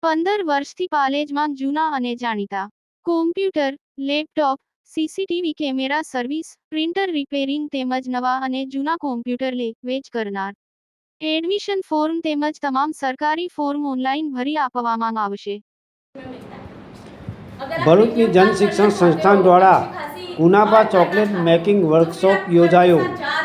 15 વર્ષથી પાલેજમાં જૂના અને જાણીતા computer, laptop, CCTV camera service, printer repairing તેમજ નવા અને જૂના કોમ્પ્યુટર લે વેચ કરનાર. એડમિશન ફોર્મ તેમજ તમામ સરકારી ફોર્મ ઓનલાઈન ભરી આપવામાં આવશે. ભરૂચની જનશિક્ષણ સંસ્થાન દ્વારા કુનાબા ચોકલેટ મેકિંગ વર્કશોપ યોજાયો.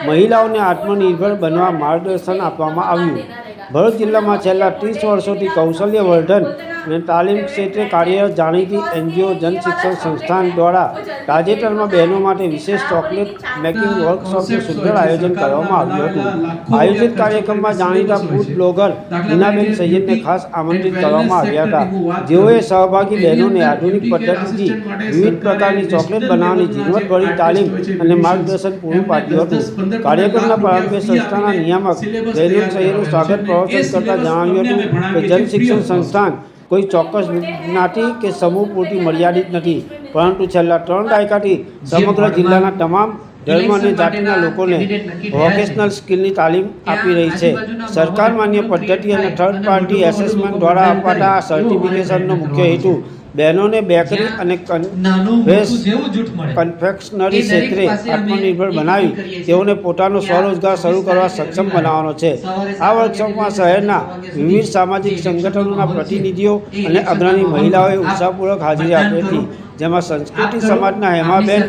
મહિલાઓને આત્મનિર્ભર બનવા માર્ગદર્શન આપવામાં આવ્યું. ભરૂચ જિલ્લામાં છેલ્લા 30 વર્ષોથી કૌશલ્યવર્ધન અને તાલીમ ક્ષેત્રે કાર્યરત જાણીતી એનજીઓ જનશિક્ષણ સંસ્થાન દ્વારા તાજેતરમાં બહેનો માટે વિશેષ ચોકલેટ મેકિંગ વર્કશોપનું સુંદર આયોજન કરવામાં આવ્યું હતું. આયોજિત કાર્યક્રમમાં જાણીતા ફૂડ બ્લોગર હિનાબેન સૈયદને ખાસ આમંત્રિત કરવામાં આવ્યા હતા, જેઓએ સહભાગી બહેનોને આધુનિક પદ્ધતિથી વિવિધ પ્રકારની ચોકલેટ બનાવવાની ઝીણવટભરી તાલીમ અને માર્ગદર્શન પૂરું પાડ્યું હતું. કાર્યક્રમના પ્રારંભે સંસ્થાના નિયામક જયનુલ સૈયદનું સ્વાગત પ્રવચન કરતા જણાવ્યું હતું કે જનશિક્ષણ સંસ્થાન કોઈ ચોક્કસ જ્ઞાતિ કે સમૂહ પૂરતી મર્યાદિત નથી, પરંતુ છેલ્લા 3 દાયકાથી સમગ્ર જિલ્લાના તમામ ધર્મ અને જાતિના લોકોને વોકેશનલ સ્કિલની તાલીમ આપી રહી છે. સરકાર માન્ય પદ્ધતિ અને થર્ડ પાર્ટી એસેસમેન્ટ દ્વારા અપાતા આ સર્ટિફિકેશનનો મુખ્ય હેતુ બહેનોને બેકરી અને કન્ફેક્શનરી ક્ષેત્રે આત્મનિર્ભર બનાવી તેઓને પોતાનો સ્વરોજગાર શરૂ કરવા સક્ષમ બનાવવાનો છે. આ વર્કશોપમાં શહેરના વિવિધ સામાજિક સંગઠનોના પ્રતિનિધિઓ અને અગ્રણી મહિલાઓએ ઉત્સાહપૂર્વક હાજરી આપી હતી, જેમાં સંસ્કૃતિ સમાજના હેમાબેન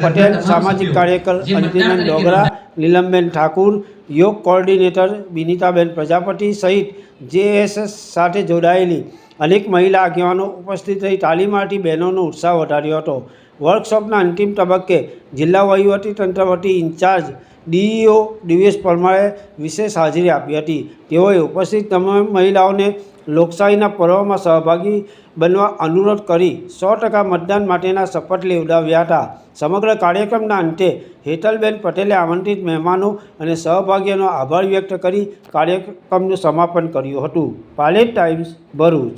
પટેલ, સામાજિક કાર્યકર અંજલિબેન ડોગરા, નીલમબેન ઠાકુર, યોગ કોઓર્ડિનેટર બિનિતાબેન પ્રજાપતિ સહિત જેએસએસ સાથે જોડાયેલી અનેક મહિલા આગેવાનો ઉપસ્થિત રહી તાલીમાર્થી બહેનોનો ઉત્સાહ વધાર્યો હતો. વર્કશોપના અંતિમ તબક્કે જિલ્લા વહીવટીતંત્ર વતી ઇન્ચાર્જ ડીઈઓ દિવેશ પરમારે વિશેષ હાજરી આપી હતી. તેઓએ ઉપસ્થિત તમામ મહિલાઓને લોકશાહીના પર્વમાં સહભાગી બનવા અનુરોધ કરી 100% મતદાન માટેના શપથ લેવડાવ્યા હતા. સમગ્ર કાર્યક્રમના અંતે હેતલબેન પટેલે આમંત્રિત મહેમાનો અને સહભાગીઓનો આભાર વ્યક્ત કરી કાર્યક્રમનું સમાપન કર્યું હતું. પાલેજ ટાઈમ્સ, ભરૂચ.